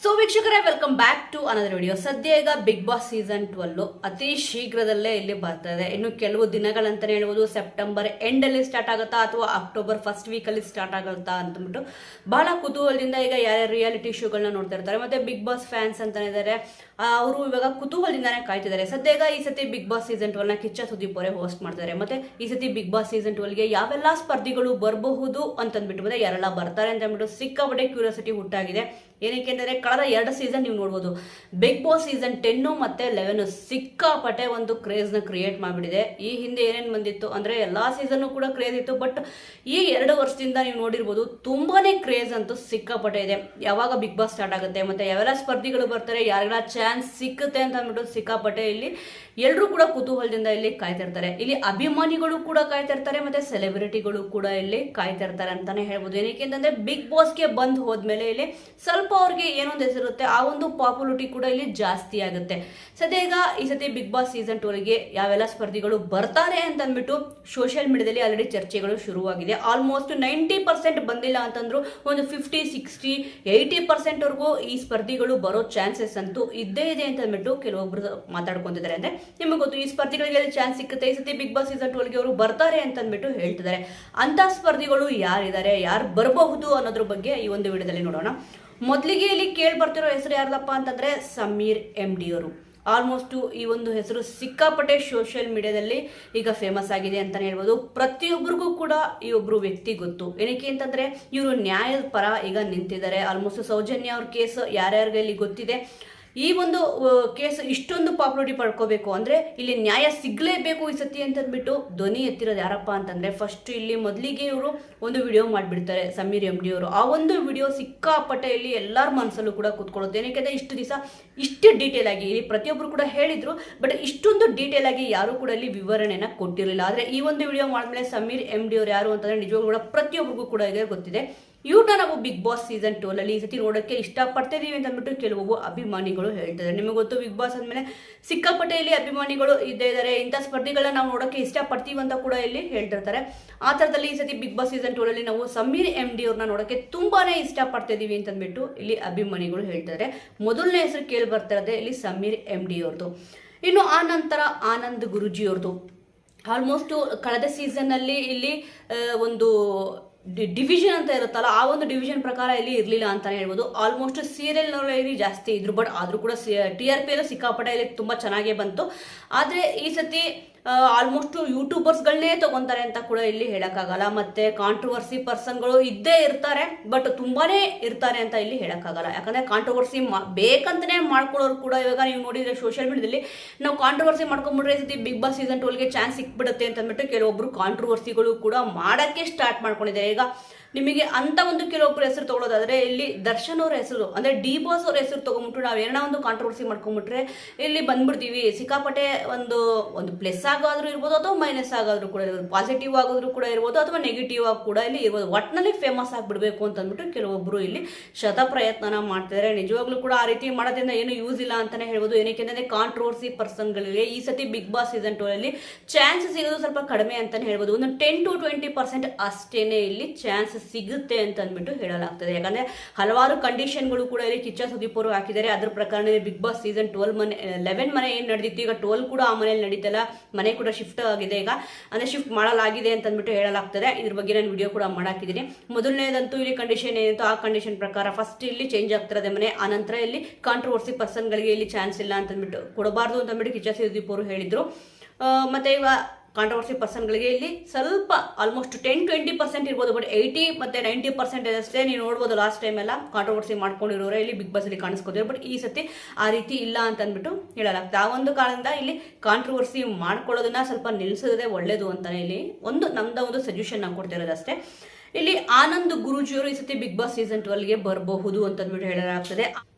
So ವೀಕ್ಷಕರೇ, welcome back to another video. ಸದ್ಯ ಈಗ ಬಿಗ್ ಬಾಸ್ ಸೀಸನ್ 12 ಅತಿ ಶೀಘ್ರದಲ್ಲೇ ಇಲ್ಲಿ ಬರ್ತಾ ಇದೆ. ಇನ್ನು ಕೆಲವು ದಿನಗಳಂತಾನೆ ಹೇಳ್ಬೋದು. ಸೆಪ್ಟೆಂಬರ್ ಎಂಡ್ ಅಲ್ಲಿ ಸ್ಟಾರ್ಟ್ ಆಗುತ್ತಾ ಅಥವಾ ಅಕ್ಟೋಬರ್ ಫಸ್ಟ್ ವೀಕ್ ಅಲ್ಲಿ ಸ್ಟಾರ್ಟ್ ಆಗುತ್ತಾ ಅಂತಂದ್ಬಿಟ್ಟು ಬಹಳ ಕುತೂಹಲದಿಂದ ಈಗ ಯಾರ್ಯಾರು ರಿಯಾಲಿಟಿ ಶೋಗಳನ್ನ ನೋಡ್ತಾ ಇರ್ತಾರೆ, ಮತ್ತೆ ಬಿಗ್ ಬಾಸ್ ಫ್ಯಾನ್ಸ್ ಅಂತಾನೆ ಇದ್ದಾರೆ, ಅವರು ಇವಾಗ ಕುತೂಹಲದಿಂದಾನೇ ಕಾಯ್ತಿದ್ದಾರೆ. ಸದ್ಯ ಈಗ ಈ ಸತಿ ಬಿಗ್ ಬಾಸ್ ಸೀಸನ್ 12 ನ ಕಿಚ್ಚ ಸುದೀಪ್ ಅವರೇ ಹೋಸ್ಟ್ ಮಾಡ್ತಾರೆ. ಮತ್ತೆ ಈ ಸತಿ ಬಿಗ್ ಬಾಸ್ ಸೀಸನ್ 12 ಗೆ ಯಾವೆಲ್ಲ ಸ್ಪರ್ಧಿಗಳು ಬರಬಹುದು ಅಂತಂದ್ಬಿಟ್ಟು, ಮತ್ತೆ ಯಾರೆಲ್ಲ ಬರ್ತಾರೆ ಅಂತ ಅಂದ್ಬಿಟ್ಟು ಸಿಕ್ಕಾಪಟ್ಟೆ ಕ್ಯೂರಿಯಾಸಿಟಿ ಹುಟ್ಟಾಗಿದೆ. ಏನಕ್ಕೆ ಅಂದರೆ ಕಳೆದ 2 ಸೀಸನ್ ನೀವು ನೋಡ್ಬೋದು, ಬಿಗ್ ಬಾಸ್ ಸೀಸನ್ 10 ಮತ್ತೆ 11 ಸಿಕ್ಕಾಪಟ್ಟೆ ಒಂದು ಕ್ರೇಜ್ನ ಕ್ರಿಯೇಟ್ ಮಾಡಿಬಿಟ್ಟಿದೆ. ಈ ಹಿಂದೆ ಏನೇನು ಬಂದಿತ್ತು ಅಂದರೆ ಎಲ್ಲಾ ಸೀಸನ್ ಕೂಡ ಕ್ರೇಜ್ ಇತ್ತು, ಬಟ್ ಈ 2 ವರ್ಷದಿಂದ ನೀವು ನೋಡಿರ್ಬೋದು ತುಂಬಾನೇ ಕ್ರೇಜ್ ಅಂತೂ ಸಿಕ್ಕಾಪಟ್ಟೆ ಇದೆ. ಯಾವಾಗ ಬಿಗ್ ಬಾಸ್ ಸ್ಟಾರ್ಟ್ ಆಗುತ್ತೆ ಮತ್ತೆ ಯಾವೆಲ್ಲ ಸ್ಪರ್ಧಿಗಳು ಬರ್ತಾರೆ, ಯಾರಿಗೆಲ್ಲ ಚಾನ್ಸ್ ಸಿಕ್ಕುತ್ತೆ ಅಂತ ಅಂದ್ಬಿಟ್ಟು ಸಿಕ್ಕಾಪಟ್ಟೆ ಇಲ್ಲಿ ಎಲ್ಲರೂ ಕೂಡ ಕುತೂಹಲದಿಂದ ಇಲ್ಲಿ ಕಾಯ್ತಾ ಇರ್ತಾರೆ. ಇಲ್ಲಿ ಅಭಿಮಾನಿಗಳು ಕೂಡ ಕಾಯ್ತಾ ಇರ್ತಾರೆ, ಮತ್ತೆ ಸೆಲೆಬ್ರಿಟಿಗಳು ಕೂಡ ಇಲ್ಲಿ ಕಾಯ್ತಾ ಇರ್ತಾರೆ ಅಂತಾನೆ ಹೇಳ್ಬೋದು. ಏನಕ್ಕೆ ಅಂತಂದ್ರೆ ಬಿಗ್ ಬಾಸ್ಗೆ ಬಂದು ಹೋದ್ಮೇಲೆ ಇಲ್ಲಿ ಸ್ವಲ್ಪ ಅವ್ರಿಗೆ ಏನೊಂದು ಹೆಸರಿರುತ್ತೆ, ಆ ಒಂದು ಪಾಪ್ಯುಲಿಟಿ ಕೂಡ ಇಲ್ಲಿ ಜಾಸ್ತಿ ಆಗುತ್ತೆ. ಸದ್ಯ ಈಗ ಈ ಸತಿ ಬಿಗ್ ಬಾಸ್ ಸೀಸನ್ 12ಗೆ ಯಾವೆಲ್ಲ ಸ್ಪರ್ಧಿಗಳು ಬರ್ತಾರೆ ಅಂತ ಅಂದ್ಬಿಟ್ಟು ಸೋಷಿಯಲ್ ಮೀಡಿಯಾದಲ್ಲಿ ಆಲ್ರೆಡಿ ಚರ್ಚೆಗಳು ಶುರುವಾಗಿದೆ. ಆಲ್ಮೋಸ್ಟ್ 90% ಬಂದಿಲ್ಲ ಅಂತಂದ್ರು ಒಂದು 50-60-80% ವರೆಗೂ ಈ ಸ್ಪರ್ಧಿಗಳು ಬರೋ ಚಾನ್ಸಸ್ ಅಂತೂ ಇದ್ದೇ ಇದೆ ಅಂತ ಅಂದ್ಬಿಟ್ಟು ಕೆಲವೊಬ್ರು ಮಾತಾಡ್ಕೊಂತಿದ್ದಾರೆ. ಅಂದ್ರೆ ನಿಮಗೆ ಗೊತ್ತು, ಈ ಸ್ಪರ್ಧಿಗಳಿಗೆ ಚಾನ್ಸ್ ಸಿಕ್ಕುತ್ತೆ, ಈ ಸತಿ ಬಿಗ್ ಬಾಸ್ ಸೀಸನ್ 12ಗೆ ಅವರು ಬರ್ತಾರೆ ಅಂತ ಅಂದ್ಬಿಟ್ಟು ಹೇಳ್ತಿದ್ದಾರೆ. ಅಂತ ಸ್ಪರ್ಧಿಗಳು ಯಾರಿದ್ದಾರೆ, ಯಾರು ಬರಬಹುದು ಅನ್ನೋದ್ರ ಬಗ್ಗೆ ಈ ಒಂದು ವಿಡಿಯೋದಲ್ಲಿ ನೋಡೋಣ. ಮೊದಲಿಗೆ ಇಲ್ಲಿ ಕೇಳಿ ಬರ್ತಿರೋ ಹೆಸರು ಯಾರಲ್ಲಪ್ಪ ಅಂತಂದ್ರೆ ಸಮೀರ್ MD ಅವರು. ಆಲ್ಮೋಸ್ಟ್ ಈ ಒಂದು ಹೆಸರು ಸಿಕ್ಕಾಪಟ್ಟೆ ಸೋಷಿಯಲ್ ಮೀಡಿಯಾದಲ್ಲಿ ಈಗ ಫೇಮಸ್ ಆಗಿದೆ ಅಂತಾನೆ ಹೇಳ್ಬೋದು. ಪ್ರತಿಯೊಬ್ಬರಿಗೂ ಕೂಡ ಈ ಒಬ್ರು ವ್ಯಕ್ತಿ ಗೊತ್ತು. ಏನಕ್ಕೆ ಅಂತಂದ್ರೆ ಇವರು ನ್ಯಾಯದ ಪರ ಈಗ ನಿಂತಿದ್ದಾರೆ. ಆಲ್ಮೋಸ್ಟ್ ಸೌಜನ್ಯ ಅವ್ರ ಕೇಸ್ ಯಾರ್ಯಾರಿಗೆ ಇಲ್ಲಿ ಗೊತ್ತಿದೆ. ಈ ಒಂದು ಕೇಸ್ ಇಷ್ಟೊಂದು ಪಾಪ್ಯುಲಾರಿಟಿ ಪಡ್ಕೋಬೇಕು ಅಂದ್ರೆ ಇಲ್ಲಿ ನ್ಯಾಯ ಸಿಗ್ಲೇಬೇಕು ಈ ಸತಿ ಅಂತಂದ್ಬಿಟ್ಟು ಧ್ವನಿ ಎತ್ತಿರೋದು ಯಾರಪ್ಪ ಅಂತಂದ್ರೆ, ಫಸ್ಟ್ ಇಲ್ಲಿ ಮೊದಲಿಗೆ ಇವರು ಒಂದು ವಿಡಿಯೋ ಮಾಡಿಬಿಡ್ತಾರೆ ಸಮೀರ್ MD ಅವರು. ಆ ಒಂದು ವಿಡಿಯೋ ಸಿಕ್ಕಾಪಟ್ಟೆ ಇಲ್ಲಿ ಎಲ್ಲರ ಮನಸ್ಸಲ್ಲೂ ಕೂಡ ಕೂತ್ಕೊಳ್ಳುತ್ತೆ. ಏನಕ್ಕೆ ಇಷ್ಟು ದಿವಸ ಇಷ್ಟು ಡೀಟೇಲ್ ಆಗಿ ಇಲ್ಲಿ ಪ್ರತಿಯೊಬ್ಬರು ಕೂಡ ಹೇಳಿದ್ರು, ಬಟ್ ಇಷ್ಟೊಂದು ಡೀಟೇಲ್ ಆಗಿ ಯಾರು ಕೂಡ ಇಲ್ಲಿ ವಿವರಣೆನ ಕೊಟ್ಟಿರಲಿಲ್ಲ. ಆದ್ರೆ ಈ ಒಂದು ವಿಡಿಯೋ ಮಾಡಿದ್ಮೇಲೆ ಸಮೀರ್ MD ಅವರು ಯಾರು ಅಂತಂದ್ರೆ ನಿಜವಾಗ್ಲೂ ಕೂಡ ಪ್ರತಿಯೊಬ್ಬರಿಗೂ ಕೂಡ ಈಗ ಗೊತ್ತಿದೆ. ಇವ್ರನ್ನ ನಾವು ಬಿಗ್ ಬಾಸ್ ಸೀಸನ್ 12 ಈ ಸತಿ ನೋಡೋಕ್ಕೆ ಇಷ್ಟಪಡ್ತಿದೀವಿ ಅಂತ ಅಂದ್ಬಿಟ್ಟು ಕೆಲವೊಬ್ಬರು ಅಭಿಮಾನಿಗಳು ಹೇಳ್ತಿದ್ದಾರೆ. ನಿಮಗೆ ಗೊತ್ತು, ಬಿಗ್ ಬಾಸ್ ಅಂದಮೇಲೆ ಸಿಕ್ಕಾಪಟ್ಟೆ ಇಲ್ಲಿ ಅಭಿಮಾನಿಗಳು ಇದ್ದೇ ಇದ್ದಾರೆ. ಇಂಥ ಸ್ಪರ್ಧಿಗಳನ್ನ ನಾವು ನೋಡೋಕ್ಕೆ ಇಷ್ಟಪಡ್ತೀವಿ ಅಂತ ಕೂಡ ಇಲ್ಲಿ ಹೇಳ್ತಿರ್ತಾರೆ. ಆ ಥರದಲ್ಲಿ ಈ ಸತಿ ಬಿಗ್ ಬಾಸ್ ಸೀಸನ್ 12 ನಾವು ಸಮೀರ್ MD ಅವ್ರನ್ನ ನೋಡೋಕ್ಕೆ ತುಂಬಾನೇ ಇಷ್ಟಪಡ್ತಿದೀವಿ ಅಂತ ಅಂದ್ಬಿಟ್ಟು ಇಲ್ಲಿ ಅಭಿಮಾನಿಗಳು ಹೇಳ್ತಿದ್ದಾರೆ. ಮೊದಲನೇ ಹೆಸರು ಕೇಳಿ ಬರ್ತಿರೋದೇ ಇಲ್ಲಿ ಸಮೀರ್ MD ಅವ್ರದ್ದು. ಇನ್ನು ಆ ನಂತರ ಆನಂದ್ ಗುರೂಜಿ ಅವ್ರದ್ದು. ಆಲ್ಮೋಸ್ಟ್ ಕಳೆದ ಸೀಸನ್ ಅಲ್ಲಿ ಇಲ್ಲಿ ಒಂದು ಡಿವಿಷನ್ ಅಂತ ಇರುತ್ತಲ್ಲ, ಆ ಒಂದು ಡಿವಿಷನ್ ಪ್ರಕಾರ ಇಲ್ಲಿ ಇರಲಿಲ್ಲ ಅಂತಾನೆ ಹೇಳ್ಬೋದು. ಆಲ್ಮೋಸ್ಟ್ ಸೀರಿಯಲ್ನಲ್ಲಿ ಜಾಸ್ತಿ ಇದ್ರು, ಬಟ್ ಆದರೂ ಕೂಡ TRP ಎಲ್ಲ ಸಿಕ್ಕಾಪಟ್ಟೆ ಇಲ್ಲಿ ತುಂಬ ಚೆನ್ನಾಗೇ ಬಂತು. ಆದರೆ ಈ ಸತಿ ಆಲ್ಮೋಸ್ಟ್ ಯೂಟ್ಯೂಬರ್ಸ್ಗಳನ್ನೇ ತಗೊಂತಾರೆ ಅಂತ ಕೂಡ ಇಲ್ಲಿ ಹೇಳೋಕ್ಕಾಗಲ್ಲ. ಮತ್ತೆ ಕಾಂಟ್ರವರ್ಸಿ ಪರ್ಸನ್ಗಳು ಇದ್ದೇ ಇರ್ತಾರೆ, ಬಟ್ ತುಂಬಾನೇ ಇರ್ತಾರೆ ಅಂತ ಇಲ್ಲಿ ಹೇಳೋಕ್ಕಾಗಲ್ಲ. ಯಾಕಂದ್ರೆ ಕಾಂಟ್ರವರ್ಸಿ ಬೇಕಂತಲೇ ಮಾಡ್ಕೊಳ್ಳೋರು ಕೂಡ ಇವಾಗ ನೀವು ನೋಡಿದ್ರೆ ಸೋಷಿಯಲ್ ಮೀಡಿಯಾದಲ್ಲಿ ನಾವು ಕಾಂಟ್ರವರ್ಸಿ ಮಾಡ್ಕೊಂಡ್ಬಿಟ್ರೆ ಈ ಸತಿ ಬಿಗ್ ಬಾಸ್ ಸೀಸನ್ 12ಗೆ ಚಾನ್ಸ್ ಸಿಕ್ಬಿಡುತ್ತೆ ಅಂತ ಅಂದ್ಬಿಟ್ಟು ಕೆಲವೊಬ್ರು ಕಾಂಟ್ರವರ್ಸಿಗಳು ಕೂಡ ಮಾಡೋಕ್ಕೆ ಸ್ಟಾರ್ಟ್ ಮಾಡ್ಕೊಂಡಿದ್ದಾರೆ. ಈಗ ನಿಮಗೆ ಅಂತ ಒಂದು ಕೆಲವೊಬ್ಬರು ಹೆಸರು ತಗೊಳ್ಳೋದಾದ್ರೆ ಇಲ್ಲಿ ದರ್ಶನ್ ಅವ್ರ ಹೆಸರು ಅಂದ್ರೆ ಡಿ ಬಾಸ್ ಅವ್ರ ಹೆಸರು ತಗೊಂಡ್ಬಿಟ್ಟು ನಾವು ಏನೋ ಒಂದು ಕಾಂಟ್ರವರ್ಸಿ ಮಾಡ್ಕೊಂಡ್ಬಿಟ್ರೆ ಇಲ್ಲಿ ಬಂದ್ಬಿಡ್ತೀವಿ. ಸಿಕ್ಕಾಪಟ್ಟೆ ಒಂದು ಪ್ಲಸ್ ಆಗಾದ್ರೂ ಇರ್ಬೋದು ಅಥವಾ ಮೈನಸ್ ಆಗಾದ್ರೂ ಕೂಡ ಇರ್ಬೋದು, ಪಾಸಿಟಿವ್ ಆಗೋದ್ರೂ ಕೂಡ ಇರ್ಬೋದು ಅಥವಾ ನೆಗೆಟಿವ್ ಆಗಿ ಕೂಡ ಇಲ್ಲಿ ಇರ್ಬೋದು. ಒಟ್ಟಿನಲ್ಲಿ ಫೇಮಸ್ ಆಗಿಬಿಡ್ಬೇಕು ಅಂತ ಅಂದ್ಬಿಟ್ಟು ಕೆಲವೊಬ್ರು ಇಲ್ಲಿ ಪ್ರಯತ್ನ ಮಾಡ್ತಿದ್ದಾರೆ. ನಿಜವಾಗ್ಲೂ ಕೂಡ ಆ ರೀತಿ ಮಾಡೋದ್ರಿಂದ ಏನು ಯೂಸ್ ಇಲ್ಲ ಅಂತಾನೆ ಹೇಳ್ಬೋದು. ಏನಕ್ಕೆ ಅಂದ್ರೆ ಕಾಂಟ್ರವರ್ಸಿ ಪರ್ಸನ್ಗಳಿಗೆ ಈ ಸತಿ ಬಿಗ್ ಬಾಸ್ ಸೀಸನ್ 12 ಚಾನ್ಸ್ ಸಿಗೋದು ಸ್ವಲ್ಪ ಕಡಿಮೆ ಅಂತಾನೆ ಹೇಳ್ಬೋದು. ಒಂದು 10-20% ಅಷ್ಟೇನೆ ಇಲ್ಲಿ ಚಾನ್ಸ್ ಸಿಗುತ್ತೆ ಅಂತ ಅಂದ್ಬಿಟ್ಟು ಹೇಳಲಾಗ್ತದೆ. ಯಾಕಂದ್ರೆ ಹಲವಾರು ಕಂಡೀಷನ್ಗಳು ಕೂಡ ಇಲ್ಲಿ ಕಿಚ್ಚ ಸುದೀಪ್ ಅವರು ಹಾಕಿದ್ದಾರೆ. ಅದ್ರ ಪ್ರಕಾರ ಬಿಗ್ ಬಾಸ್ ಸೀಸನ್ 11 ಮನೆ ಏನ್ ನಡೆದಿತ್ತು, ಈಗ 12 ಕೂಡ ಆ ಮನೇಲಿ ನಡೀತಲ್ಲ, ಮನೆ ಕೂಡ ಶಿಫ್ಟ್ ಆಗಿದೆ. ಈಗ ಅಂದ್ರೆ ಶಿಫ್ಟ್ ಮಾಡಲಾಗಿದೆ ಅಂತ ಅಂದ್ಬಿಟ್ಟು ಹೇಳಲಾಗ್ತದೆ. ಇದ್ರ ಬಗ್ಗೆ ನಾನು ವಿಡಿಯೋ ಕೂಡ ಮಾಡಾಕಿದ್ದೀನಿ. ಮೊದಲನೇದಂತೂ ಇಲ್ಲಿ ಕಂಡೀಷನ್ ಏನಿತ್ತು ಆ ಕಂಡೀಷನ್ ಪ್ರಕಾರ ಫಸ್ಟ್ ಇಲ್ಲಿ ಚೇಂಜ್ ಆಗ್ತಿರೋದೆ ಮನೆ. ಆನಂತರ ಇಲ್ಲಿ ಕಾಂಟ್ರವರ್ಸಿ ಪರ್ಸನ್ಗಳಿಗೆ ಇಲ್ಲಿ ಚಾನ್ಸ್ ಇಲ್ಲ ಅಂತ ಅಂದ್ಬಿಟ್ಟು ಕೊಡಬಾರ್ದು ಅಂತ ಅಂದ್ಬಿಟ್ಟು ಕಿಚ್ಚ ಸುದೀಪ್ ಅವರು ಹೇಳಿದ್ರು. ಮತ್ತೆ ಈಗ ಕಾಂಟ್ರವರ್ಸಿ ಪರ್ಸನ್ಗಳಿಗೆ ಇಲ್ಲಿ ಸ್ವಲ್ಪ ಆಲ್ಮೋಸ್ಟ್ 10-20% ಇರ್ಬೋದು, ಬಟ್ 80 ಮತ್ತು 90% ಅಷ್ಟೇ ನೀವು ನೋಡ್ಬೋದು. ಲಾಸ್ಟ್ ಟೈಮ್ ಎಲ್ಲ ಕಾಂಟ್ರವರ್ಸಿ ಮಾಡ್ಕೊಂಡಿರೋರೆ ಇಲ್ಲಿ ಬಿಗ್ ಬಾಸ್ ಅಲ್ಲಿ ಕಾಣಿಸ್ಕೋತಾರೆ, ಬಟ್ ಈ ಸತಿ ಆ ರೀತಿ ಇಲ್ಲ ಅಂತ ಅಂದ್ಬಿಟ್ಟು ಹೇಳಲಾಗ್ತದೆ. ಆ ಒಂದು ಕಾರಣದಿಂದ ಇಲ್ಲಿ ಕಾಂಟ್ರವರ್ಸಿ ಮಾಡ್ಕೊಳ್ಳೋದನ್ನ ಸ್ವಲ್ಪ ನಿಲ್ಲಿಸೋದೇ ಒಳ್ಳೇದು ಅಂತಾನೆ ಇಲ್ಲಿ ನಮ್ದು ಸಜೆಷನ್ ನಾವು ಕೊಡ್ತಿರೋದಷ್ಟೇ. ಇಲ್ಲಿ ಆನಂದ್ ಗುರೂಜಿಯವರು ಈ ಸತಿ ಬಿಗ್ ಬಾಸ್ ಸೀಸನ್ 12ಗೆ ಬರಬಹುದು ಅಂತ ಅಂದ್ಬಿಟ್ಟು ಹೇಳಲಾಗ್ತದೆ.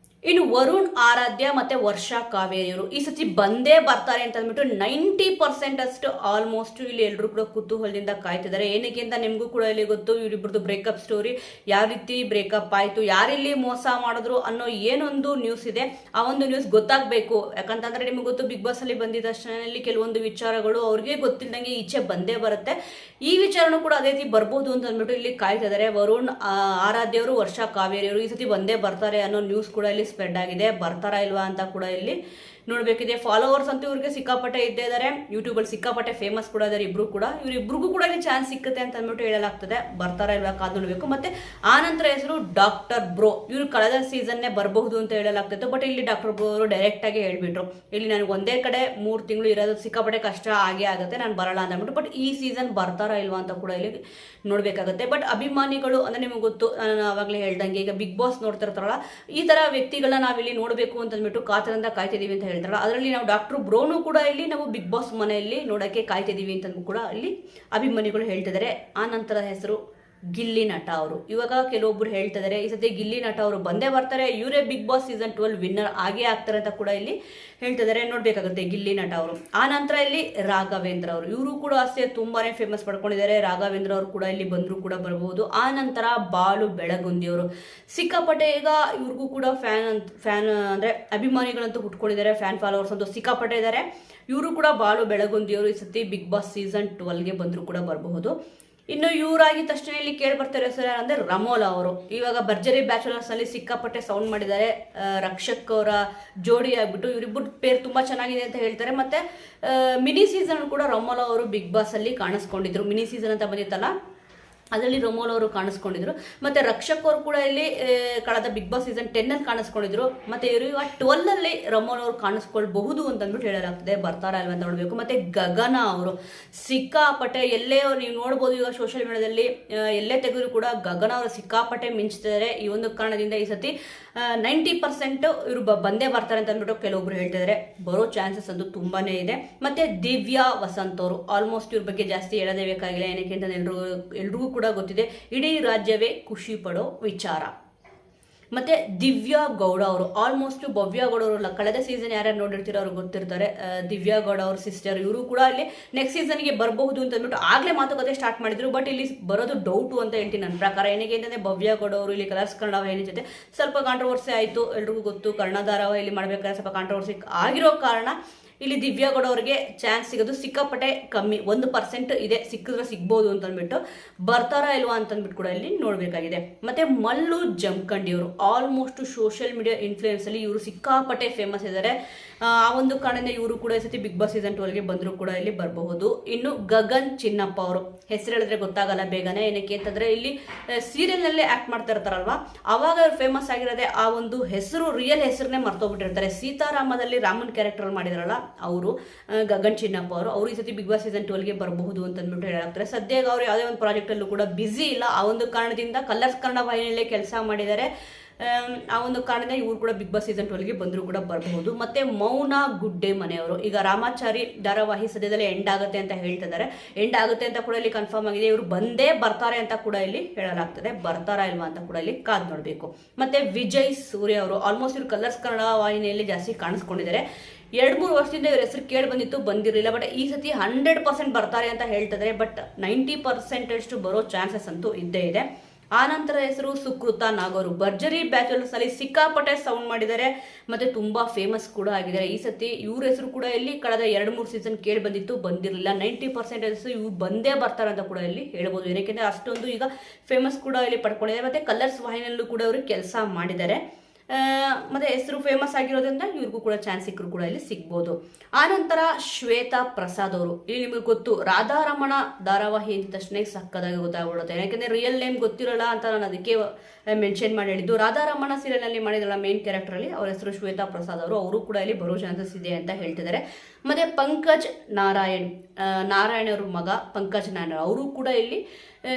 ಇನ್ನು ವರುಣ್ ಆರಾಧ್ಯ ಮತ್ತೆ ವರ್ಷಾ ಕಾವೇರಿಯವರು ಈ ಸತಿ ಬಂದೇ ಬರ್ತಾರೆ ಅಂತ ಅಂದ್ಬಿಟ್ಟು 90% ಅಷ್ಟು ಆಲ್ಮೋಸ್ಟ್ ಇಲ್ಲಿ ಎಲ್ಲರೂ ಕೂಡ ಕುತೂಹಲದಿಂದ ಕಾಯ್ತಿದ್ದಾರೆ. ಏನಕ್ಕೆ ಅಂತ ನಿಮಗೂ ಕೂಡ ಇಲ್ಲಿ ಗೊತ್ತು, ಇವರಿಬ್ಬರದು ಬ್ರೇಕಪ್ ಸ್ಟೋರಿ ಯಾವ ರೀತಿ ಬ್ರೇಕಪ್ ಆಯ್ತು, ಯಾರಿಲ್ಲಿ ಮೋಸ ಮಾಡಿದ್ರು ಅನ್ನೋ ಏನೊಂದು ನ್ಯೂಸ್ ಇದೆ, ಆ ಒಂದು ನ್ಯೂಸ್ ಗೊತ್ತಾಗಬೇಕು. ಯಾಕಂತಂದ್ರೆ ನಿಮ್ಗೆ ಗೊತ್ತು, ಬಿಗ್ ಬಾಸ್ ಅಲ್ಲಿ ಬಂದಿದ ತಕ್ಷಣ ಕೆಲವೊಂದು ವಿಚಾರಗಳು ಅವ್ರಿಗೆ ಗೊತ್ತಿಲ್ಲದಂಗೆ ಈಚೆ ಬಂದೇ ಬರುತ್ತೆ. ಈ ವಿಚಾರನೂ ಕೂಡ ಅದೇ ರೀತಿ ಬರ್ಬೋದು ಅಂತ ಅಂದ್ಬಿಟ್ಟು ಇಲ್ಲಿ ಕಾಯ್ತಿದ್ದಾರೆ. ವರುಣ್ ಆರಾಧ್ಯ ಅವರು ವರ್ಷಾ ಕಾವೇರಿಯವರು ಈ ಸತಿ ಬಂದೇ ಬರ್ತಾರೆ ಅನ್ನೋ ನ್ಯೂಸ್ ಕೂಡ ಇಲ್ಲಿ ಇಲ್ಲಿ ಸ್ಪ್ರೆಡ್ ಆಗಿದೆ. ಬರ್ತಾರಾ ಇಲ್ವಾ ಅಂತ ಕೂಡ ಇಲ್ಲಿ ನೋಡ್ಬೇಕಿದೆ. ಫಾಲೋವರ್ಸ್ ಅಂತೂ ಇವ್ರಿಗೆ ಸಿಕ್ಕಾಪಟ್ಟೆ ಇದ್ದೇ ಇದ್ದಾರೆ, ಯೂಟ್ಯೂಬಲ್ಲಿ ಸಿಕ್ಕಾಪಟ್ಟೆ ಫೇಮಸ್ ಕೂಡ ಇದ್ದಾರೆ ಇಬ್ರು ಕೂಡ. ಇವರಿಬ್ರಿಗೂ ಕೂಡ ಇಲ್ಲಿ ಚಾನ್ಸ್ ಸಿಕ್ಕುತ್ತೆ ಅಂತ ಅಂದ್ಬಿಟ್ಟು ಹೇಳಲಾಗ್ತದೆ. ಬರ್ತಾರಾ ಇಲ್ವಾ ಕಾದು ನೋಡಬೇಕು. ಮತ್ತೆ ಆ ನಂತರ ಹೆಸರು ಡಾಕ್ಟರ್ ಬ್ರೋ, ಇವರು ಕಳೆದ ಸೀಸನ್ನೇ ಬರಬಹುದು ಅಂತ ಹೇಳಲಾಗ್ತಿತ್ತು. ಬಟ್ ಇಲ್ಲಿ ಡಾಕ್ಟರ್ ಬ್ರೋ ಅವರು ಡೈರೆಕ್ಟ್ ಆಗಿ ಹೇಳ್ಬಿಟ್ರು, ಇಲ್ಲಿ ನನಗೆ ಒಂದೇ ಕಡೆ 3 ತಿಂಗಳು ಇರೋದು ಸಿಕ್ಕಾಪಟ್ಟೆ ಕಷ್ಟ ಆಗೇ ಆಗುತ್ತೆ, ನಾನು ಬರಲ್ಲ ಅಂತ ಅಂದ್ಬಿಟ್ಟು. ಬಟ್ ಈ ಸೀಸನ್ ಬರ್ತಾರಾ ಇಲ್ವಾ ಅಂತ ಕೂಡ ಇಲ್ಲಿ ನೋಡ್ಬೇಕಾಗುತ್ತೆ. ಬಟ್ ಅಭಿಮಾನಿಗಳು ಅಂದ್ರೆ ನಿಮಗೆ ಗೊತ್ತು, ನಾನು ಆವಾಗಲೇ ಹೇಳ್ದಂಗೆ ಈಗ ಬಿಗ್ ಬಾಸ್ ನೋಡ್ತಿರ್ತಾರಲ್ಲ, ಈ ತರ ವ್ಯಕ್ತಿಗಳನ್ನ ನಾವಿಲ್ಲಿ ನೋಡಬೇಕು ಅಂತ ಅಂದ್ಬಿಟ್ಟು ಕಾತರಿಂದ ಕಾಯ್ತಿದೀವಿ ಅಂತ ಹೇಳ್ತಾರಲ್ಲ, ಅದರಲ್ಲಿ ನಾವು ಡಾಕ್ಟರ್ ಬ್ರೋನು ಕೂಡ ಇಲ್ಲಿ ನಾವು ಬಿಗ್ ಬಾಸ್ ಮನೆಯಲ್ಲಿ ನೋಡಕ್ಕೆ ಕಾಯ್ತಿದೀವಿ ಅಂತ ಕೂಡ ಇಲ್ಲಿ ಅಭಿಮಾನಿಗಳು ಹೇಳ್ತಿದ್ದಾರೆ. ಆ ನಂತರ ಹೆಸರು ಗಿಲ್ಲಿ ನಟ ಅವರು. ಇವಾಗ ಕೆಲವೊಬ್ರು ಹೇಳ್ತಿದ್ದಾರೆ ಈ ಸತಿ ಗಿಲ್ಲಿ ನಟ ಅವರು ಬಂದೇ ಬರ್ತಾರೆ, ಇವರೇ ಬಿಗ್ ಬಾಸ್ ಸೀಸನ್ 12 ವಿನ್ನರ್ ಆಗೇ ಆಗ್ತಾರೆ ಅಂತ ಕೂಡ ಇಲ್ಲಿ ಹೇಳ್ತಿದ್ದಾರೆ. ನೋಡ್ಬೇಕಾಗುತ್ತೆ ಗಿಲ್ಲಿ ನಟ ಅವರು. ಆ ನಂತರ ಇಲ್ಲಿ ರಾಘವೇಂದ್ರ ಅವರು, ಇವರು ಕೂಡ ಅಷ್ಟೇ ತುಂಬಾನೇ ಫೇಮಸ್ ಪಡ್ಕೊಂಡಿದ್ದಾರೆ. ರಾಘವೇಂದ್ರ ಅವರು ಕೂಡ ಇಲ್ಲಿ ಬಂದ್ರು ಕೂಡ ಬರಬಹುದು. ಆ ನಂತರ ಬಾಳು ಬೆಳಗುಂದಿ ಅವರು, ಸಿಕ್ಕಾಪಟ್ಟೆ ಈಗ ಇವ್ರಿಗೂ ಕೂಡ ಫ್ಯಾನ್ ಅಂದ್ರೆ ಅಭಿಮಾನಿಗಳಂತೂ ಹುಟ್ಕೊಂಡಿದ್ದಾರೆ, ಫ್ಯಾನ್ ಫಾಲೋವರ್ಸ್ ಅಂತೂ ಸಿಕ್ಕಾಪಟ್ಟೆ ಇದ್ದಾರೆ. ಇವರು ಕೂಡ ಬಾಳು ಬೆಳಗುಂದಿ ಅವರು ಈ ಸತಿ ಬಿಗ್ ಬಾಸ್ ಸೀಸನ್ 12ಗೆ ಬಂದ್ರು ಕೂಡ ಬರಬಹುದು. ಇನ್ನು ಇವರಾಗಿದ್ದ ತಕ್ಷಣ ಇಲ್ಲಿ ಕೇಳಿ ಬರ್ತಾರೆ ಸರ್ ಅಂದ್ರೆ ರಮೋಲಾ ಅವರು. ಇವಾಗ ಭರ್ಜರಿ ಬ್ಯಾಚುಲರ್ಸ್ ನಲ್ಲಿ ಸಿಕ್ಕಾಪಟ್ಟೆ ಸೌಂಡ್ ಮಾಡಿದ್ದಾರೆ. ರಕ್ಷಕ್ ಅವರ ಜೋಡಿ ಆಗ್ಬಿಟ್ಟು ಇವರಿಬ್ಬರು ಪೇರ್ ತುಂಬಾ ಚೆನ್ನಾಗಿದೆ ಅಂತ ಹೇಳ್ತಾರೆ. ಮತ್ತೆ ಮಿನಿ ಸೀಸನ್ ಕೂಡ ರಮೋಲಾ ಅವರು ಬಿಗ್ ಬಾಸ್ ಅಲ್ಲಿ ಕಾಣಿಸ್ಕೊಂಡಿದ್ರು. ಮಿನಿ ಸೀಸನ್ ಅಂತ ಬಂದಿತ್ತಲ್ಲ, ಅದರಲ್ಲಿ ರಮೋಲ್ ಅವರು ಕಾಣಿಸ್ಕೊಂಡಿದ್ರು. ಮತ್ತೆ ರಕ್ಷಕ್ ಅವರು ಕೂಡ ಇಲ್ಲಿ ಕಳೆದ ಬಿಗ್ ಬಾಸ್ ಸೀಸನ್ 10 ಅಲ್ಲಿ ಕಾಣಿಸ್ಕೊಂಡಿದ್ರು. ಮತ್ತೆ ಇವರು 12 ಅಲ್ಲಿ ರಮೋಲ್ ಅವರು ಕಾಣಿಸ್ಕೊಳ್ಬಹುದು ಅಂತ ಅಂದ್ಬಿಟ್ಟು ಹೇಳಲಾಗ್ತದೆ. ಬರ್ತಾರಾ ಅಲ್ವಾ ಅಂತ ನೋಡ್ಬೇಕು. ಮತ್ತೆ ಗಗನ ಅವರು ಸಿಕ್ಕಾಪಟ್ಟೆ ಎಲ್ಲೇ ನೀವು ನೋಡ್ಬೋದು, ಈಗ ಸೋಷಿಯಲ್ ಮೀಡಿಯಾದಲ್ಲಿ ಎಲ್ಲೇ ತೆಗೆದ್ರು ಕೂಡ ಗಗನ ಅವರು ಸಿಕ್ಕಾಪಟ್ಟೆ ಮಿಂಚ್ತಿದ್ದಾರೆ. ಈ ಒಂದು ಕಾರಣದಿಂದ ಈ ಸತಿ 90% ಇವರು ಬಂದೇ ಬರ್ತಾರೆ ಅಂತ ಅಂದ್ಬಿಟ್ಟು ಕೆಲವೊಬ್ರು ಹೇಳ್ತಿದ್ದಾರೆ. ಬರೋ ಚಾನ್ಸಸ್ ಅಂತೂ ತುಂಬಾನೇ ಇದೆ. ಮತ್ತೆ ದಿವ್ಯಾ ವಸಂತ್ ಅವರು, ಆಲ್ಮೋಸ್ಟ್ ಇವ್ರ ಬಗ್ಗೆ ಜಾಸ್ತಿ ಹೇಳೋದೇ ಬೇಕಾಗಿಲ್ಲ, ಏನಕ್ಕೆ ಅಂತ ಎಲ್ರಿಗೂ ಕೂಡ ಗೊತ್ತಿದೆ, ಇಡೀ ರಾಜ್ಯವೇ ಖುಷಿ ಪಡೋ ವಿಚಾರ. ಮತ್ತೆ ದಿವ್ಯಾ ಗೌಡ ಅವರು, ಆಲ್ಮೋಸ್ಟ್ ಭವ್ಯ ಗೌಡ ಅವರು ಕಳೆದ ಸೀಸನ್ ಯಾರ್ಯಾರು ನೋಡಿರ್ತೀರೋ ಅವ್ರಿಗೆ ಗೊತ್ತಿರ್ತಾರೆ. ದಿವ್ಯಾ ಗೌಡ ಅವ್ರ ಸಿಸ್ಟರ್, ಇವರು ಕೂಡ ಇಲ್ಲಿ ನೆಕ್ಸ್ಟ್ ಸೀಸನ್ಗೆ ಬರಬಹುದು ಅಂತ ಅಂದ್ಬಿಟ್ಟು ಆಗ್ಲೇ ಮಾತುಕತೆ ಸ್ಟಾರ್ಟ್ ಮಾಡಿದ್ರು. ಬಟ್ ಇಲ್ಲಿ ಬರೋದು ಡೌಟು ಅಂತ ಹೇಳ್ತೀನಿ ನನ್ನ ಪ್ರಕಾರ. ಏನಕ್ಕೆ ಅಂತಂದ್ರೆ ಭವ್ಯ ಗೌಡ ಅವರು ಇಲ್ಲಿ ಕಲರ್ಸ್ ಕನ್ನಡ ವಾಹಿನಿ ಜೊತೆ ಸ್ವಲ್ಪ ಕಾಂಟ್ರವರ್ಸಿ ಆಯಿತು, ಎಲ್ರಿಗೂ ಗೊತ್ತು. ಕನ್ನಡ ಧಾರಾವಾಹಿಯಲ್ಲಿ ಮಾಡಬೇಕಾದ್ರೆ ಸ್ವಲ್ಪ ಕಾಂಟ್ರವರ್ಸಿ ಆಗಿರೋ ಕಾರಣ ಇಲ್ಲಿ ದಿವ್ಯಾಗೌಡ ಅವರಿಗೆ ಚಾನ್ಸ್ ಸಿಗೋದು ಸಿಕ್ಕಾಪಟ್ಟೆ ಕಮ್ಮಿ, 1% ಇದೆ, ಸಿಕ್ಕಿದ್ರೆ ಸಿಗ್ಬೋದು ಅಂತ ಅಂದ್ಬಿಟ್ಟು. ಬರ್ತಾರಾ ಇಲ್ವಾ ಅಂತ ಅಂದ್ಬಿಟ್ಟು ಕೂಡ ಇಲ್ಲಿ ನೋಡಬೇಕಾಗಿದೆ. ಮತ್ತೆ ಮಲ್ಲು ಜಮಖಂಡಿ ಅವರು, ಆಲ್ಮೋಸ್ಟ್ ಸೋಷಿಯಲ್ ಮೀಡಿಯಾ ಇನ್ಫ್ಲೂಯೆನ್ಸ್ ಅಲ್ಲಿ ಇವರು ಸಿಕ್ಕಾಪಟ್ಟೆ ಫೇಮಸ್ ಇದ್ದಾರೆ. ಆ ಒಂದು ಕಾರಣದಿಂದ ಇವರು ಕೂಡ ಈ ಸತಿ ಬಿಗ್ ಬಾಸ್ ಸೀಸನ್ 12ಗೆ ಬಂದರೂ ಕೂಡ ಇಲ್ಲಿ ಬರಬಹುದು. ಇನ್ನು ಗಗನ್ ಚಿನ್ನಪ್ಪ ಅವರು, ಹೆಸರು ಹೇಳಿದ್ರೆ ಗೊತ್ತಾಗಲ್ಲ ಬೇಗನೆ, ಏನಕ್ಕೆ ಅಂತಂದ್ರೆ ಇಲ್ಲಿ ಸೀರಿಯಲ್ ನಲ್ಲಿ ಆಕ್ಟ್ ಮಾಡ್ತಾ ಇರ್ತಾರಲ್ವಾ, ಅವಾಗ ಫೇಮಸ್ ಆಗಿರೋದೆ ಆ ಒಂದು ಹೆಸರು, ರಿಯಲ್ ಹೆಸರನ್ನೇ ಮರ್ತೋಗ್ಬಿಟ್ಟಿರ್ತಾರೆ. ಸೀತಾರಾಮದಲ್ಲಿ ರಾಮನ್ ಕ್ಯಾರೆಕ್ಟರ್ ಮಾಡಿದಾರಲ್ಲ ಅವರು, ಗಗನ್ ಚಿನ್ನಪ್ಪ ಅವರು ಈ ಸತಿ ಬಿಗ್ ಬಾಸ್ ಸೀಸನ್ 12ಗೆ ಬರಬಹುದು ಅಂತ ಅಂದ್ಬಿಟ್ಟು ಹೇಳಾಗ್ತಾರೆ. ಸದ್ಯಕ್ಕೆ ಅವರು ಯಾವುದೇ ಒಂದು ಪ್ರಾಜೆಕ್ಟ್ ಅಲ್ಲೂ ಕೂಡ ಬ್ಯುಸಿ ಇಲ್ಲ. ಆ ಒಂದು ಕಾರಣದಿಂದ ಕಲರ್ಸ್ ಕನ್ನಡ ವಾಹಿನಿಯಲ್ಲೇ ಕೆಲಸ ಮಾಡಿದ್ದಾರೆ. ಆ ಒಂದು ಕಾರಣದಿಂದ ಇವರು ಕೂಡ ಬಿಗ್ ಬಾಸ್ ಸೀಸನ್ 12ಗೆ ಬಂದರೂ ಕೂಡ ಬರಬಹುದು. ಮತ್ತೆ ಮೌನ ಗುಡ್ಡೆ ಮನೆಯವರು, ಈಗ ರಾಮಾಚಾರಿ ಧಾರಾವಾಹಿ ಸದ್ಯದಲ್ಲೇ ಎಂಡ್ ಆಗುತ್ತೆ ಅಂತ ಹೇಳ್ತಿದ್ದಾರೆ. ಎಂಡ್ ಆಗುತ್ತೆ ಅಂತ ಕೂಡ ಇಲ್ಲಿ ಕನ್ಫರ್ಮ್ ಆಗಿದೆ. ಇವರು ಬಂದೇ ಬರ್ತಾರೆ ಅಂತ ಕೂಡ ಇಲ್ಲಿ ಹೇಳಲಾಗ್ತದೆ. ಬರ್ತಾರಾ ಇಲ್ವಾ ಅಂತ ಕೂಡ ಇಲ್ಲಿ ಕಾದ್ ನೋಡಬೇಕು. ಮತ್ತೆ ವಿಜಯ್ ಸೂರ್ಯ ಅವರು, ಆಲ್ಮೋಸ್ಟ್ ಇವರು ಕಲರ್ಸ್ ಕನ್ನಡ ವಾಹಿನಿಯಲ್ಲಿ ಜಾಸ್ತಿ ಕಾಣಿಸ್ಕೊಂಡಿದ್ದಾರೆ. 2-3 ವರ್ಷದಿಂದ ಇವ್ರ ಹೆಸರು ಕೇಳಿ ಬಂದಿತ್ತು, ಬಂದಿರಲಿಲ್ಲ. ಬಟ್ ಈ ಸತಿ 100% ಬರ್ತಾರೆ ಅಂತ ಹೇಳ್ತಿದ್ದಾರೆ. ಬಟ್ 90% ಬರೋ ಚಾನ್ಸಸ್ ಅಂತೂ ಇದ್ದೇ ಇದೆ. ಆ ನಂತರ ಹೆಸರು ಸುಕೃತ ನಾಗವರು, ಭರ್ಜರಿ ಬ್ಯಾಚುಲರ್ಸ್ ಅಲ್ಲಿ ಸಿಕ್ಕಾಪಟ್ಟೆ ಸೌಂಡ್ ಮಾಡಿದ್ದಾರೆ. ಮತ್ತೆ ತುಂಬಾ ಫೇಮಸ್ ಕೂಡ ಆಗಿದ್ದಾರೆ. ಈ ಸತಿ ಇವ್ರ ಹೆಸರು ಕೂಡ ಇಲ್ಲಿ ಕಳೆದ 2-3 ಸೀಸನ್ ಕೇಳಿ ಬಂದಿತ್ತು, ಬಂದಿರಲಿಲ್ಲ. 90% ಇವ್ರು ಬಂದೇ ಬರ್ತಾರೆ ಅಂತ ಕೂಡ ಇಲ್ಲಿ ಹೇಳ್ಬೋದು. ಏನಕ್ಕೆ ಅಷ್ಟೊಂದು ಈಗ ಫೇಮಸ್ ಕೂಡ ಇಲ್ಲಿ ಪಡ್ಕೊಂಡಿದ್ದಾರೆ. ಮತ್ತೆ ಕಲರ್ಸ್ ವಾಹಿನಿಯಲ್ಲೂ ಕೂಡ ಅವರು ಕೆಲಸ ಮಾಡಿದ್ದಾರೆ. ಮತ್ತೆ ಹೆಸರು ಫೇಮಸ್ ಆಗಿರೋದ್ರಿಂದ ಇವ್ರಿಗೂ ಕೂಡ ಚಾನ್ಸ್ ಸಿಕ್ಕರು ಕೂಡ ಇಲ್ಲಿ ಸಿಗ್ಬೋದು. ಆನಂತರ ಶ್ವೇತಾ ಪ್ರಸಾದ್ ಅವರು, ಇಲ್ಲಿ ನಿಮಗೆ ಗೊತ್ತು, ರಾಧಾರಮಣ ಧಾರಾವಾಹಿ ಅಂದ ತಕ್ಷಣ ಸಕ್ಕದಾಗಿ ಗೊತ್ತಾಗ್ಬಿಡುತ್ತೆ. ಯಾಕೆಂದ್ರೆ ರಿಯಲ್ ನೇಮ್ ಗೊತ್ತಿರಲ್ಲ ಅಂತ ನಾನು ಅದಕ್ಕೆ ಮೆನ್ಷನ್ ಮಾಡಿ ಹೇಳಿದ್ದು. ರಾಧಾರಮಣ ಸೀರಿಯಲ್ ನಲ್ಲಿ ಮಾಡಿದ್ರಲ್ಲ ಮೇನ್ ಕ್ಯಾರೆಕ್ಟರ್ ಅಲ್ಲಿ, ಅವ್ರ ಹೆಸರು ಶ್ವೇತಾ ಪ್ರಸಾದ್ ಅವರು ಕೂಡ ಇಲ್ಲಿ ಬರೋ ಚಾನ್ಸಸ್ ಇದೆ ಅಂತ ಹೇಳ್ತಿದ್ದಾರೆ. ಮತ್ತೆ ಪಂಕಜ್ ನಾರಾಯಣ್ ಅವ್ರ ಮಗ ಪಂಕಜ್ ನಾರಾಯಣ್ ಅವರು ಕೂಡ ಇಲ್ಲಿ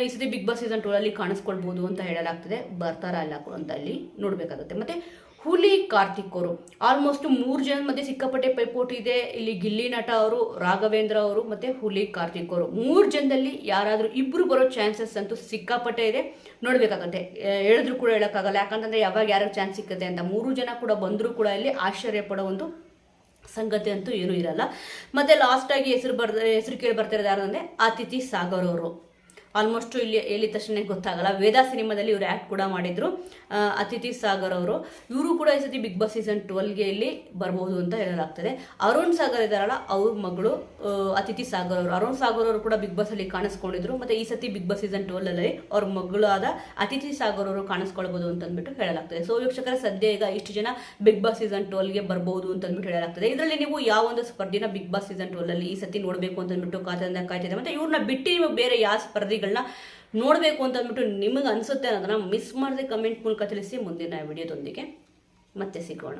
ಈ ಸತಿ ಬಿಗ್ ಬಾಸ್ ಸೀಸನ್ 12 ಅಲ್ಲಿ ಕಾಣಿಸ್ಕೊಳ್ಬಹುದು ಅಂತ ಹೇಳಲಾಗ್ತದೆ. ಬರ್ತಾರಾ ಅಲ್ಲ ಅಂತ ಅಲ್ಲಿ ನೋಡ್ಬೇಕಾಗುತ್ತೆ. ಮತ್ತೆ ಹುಲಿ ಕಾರ್ತಿಕ್ ಅವರು, ಆಲ್ಮೋಸ್ಟ್ 3 ಜನ ಮಧ್ಯೆ ಸಿಕ್ಕಾಪಟ್ಟೆ ಪೈಪೋಟಿ ಇದೆ. ಇಲ್ಲಿ ಗಿಲ್ಲಿ ನಟ ಅವರು, ರಾಘವೇಂದ್ರ ಅವರು ಮತ್ತೆ ಹುಲಿ ಕಾರ್ತಿಕ್ ಅವರು, 3 ಜನದಲ್ಲಿ ಯಾರಾದ್ರೂ ಇಬ್ರು ಬರೋ ಚಾನ್ಸಸ್ ಅಂತೂ ಸಿಕ್ಕಾಪಟ್ಟೆ ಇದೆ. ನೋಡ್ಬೇಕಾಗತ್ತೆ, ಹೇಳಿದ್ರು ಕೂಡ ಹೇಳಕ್ಕಾಗಲ್ಲ. ಯಾಕಂತಂದ್ರೆ ಯಾವಾಗ ಯಾರು ಚಾನ್ಸ್ ಸಿಕ್ಕತ್ತೆ ಅಂತ. 3 ಜನ ಕೂಡ ಬಂದರೂ ಕೂಡ ಇಲ್ಲಿ ಆಶ್ಚರ್ಯ ಪಡೋ ಒಂದು ಸಂಗತಿ ಅಂತೂ ಏನೂ ಇರಲ್ಲ. ಮತ್ತೆ ಲಾಸ್ಟ್ ಆಗಿ ಹೆಸರು ಕೇಳಿ ಬರ್ತಿರೋದು ಯಾರು ಅಂದ್ರೆ ಅತಿಥಿ ಸಾಗರ್ ಅವರು. ಆಲ್ಮೋಸ್ಟ್ ಇಲ್ಲಿ ಹೇಳಿದ ತಕ್ಷಣ ಗೊತ್ತಾಗಲ್ಲ. ವೇದಾ ಸಿನಿಮಾದಲ್ಲಿ ಇವರು ಆ್ಯಕ್ಟ್ ಕೂಡ ಮಾಡಿದ್ರು. ಅತಿಥಿ ಸಾಗರ್ ಅವರು, ಇವರು ಕೂಡ ಈ ಸತಿ ಬಿಗ್ ಬಾಸ್ ಸೀಸನ್ 12ಗೆ ಇಲ್ಲಿ ಬರ್ಬೋದು ಅಂತ ಹೇಳಲಾಗ್ತದೆ. ಅರುಣ್ ಸಾಗರ್ ಇದಾರಲ್ಲ, ಅವ್ರ ಮಗಳು ಅತಿಥಿ ಸಾಗರ್ ಅವರು. ಅರುಣ್ ಸಾಗರ್ ಅವರು ಕೂಡ ಬಿಗ್ ಬಾಸ್ ಅಲ್ಲಿ ಕಾಣಿಸ್ಕೊಂಡಿದ್ರು. ಮತ್ತೆ ಈ ಸತಿ ಬಿಗ್ ಬಾಸ್ ಸೀಸನ್ 12 ಅವ್ರ ಮಗಳಾದ ಅತಿಥಿ ಸಾಗರ್ ಅವರು ಕಾಣಿಸ್ಕೊಳ್ಬಹುದು ಅಂತ ಅಂದ್ಬಿಟ್ಟು ಹೇಳಲಾಗ್ತದೆ. ಸೊ ವೀಕ್ಷಕರ, ಸದ್ಯ ಈಗ ಇಷ್ಟು ಜನ ಬಿಗ್ ಬಾಸ್ ಸೀಸನ್ 12ಗೆ ಬರ್ಬಹುದು ಅಂತ ಅಂದ್ಬಿಟ್ಟು ಹೇಳಲಾಗ್ತದೆ. ಇದರಲ್ಲಿ ನೀವು ಯಾವ ಒಂದು ಸ್ಪರ್ಧಿನ ಬಿಗ್ ಬಾಸ್ ಸೀಸನ್ 12 ಈ ಸತಿ ನೋಡಬೇಕು ಅಂತ ಅಂದ್ಬಿಟ್ಟು ಕಾಯ್ತಿದೆ. ಮತ್ತೆ ಇವ್ರನ್ನ ಬಿಟ್ಟು ನೀವು ಬೇರೆ ಯಾವ ಸ್ಪರ್ಧಿಗಳನ್ನ ನೋಡಬೇಕು ಅಂತ ಅಂದ್ಬಿಟ್ಟು ನಿಮಗೆ ಅನ್ಸುತ್ತೆ ಅನ್ನೋದನ್ನ ಮಿಸ್ ಮಾಡದೆ ಕಮೆಂಟ್ ಮೂಲಕ ತಿಳಿಸಿ. ಮುಂದಿನ ವಿಡಿಯೋದೊಂದಿಗೆ ಮತ್ತೆ ಸಿಗೋಣ.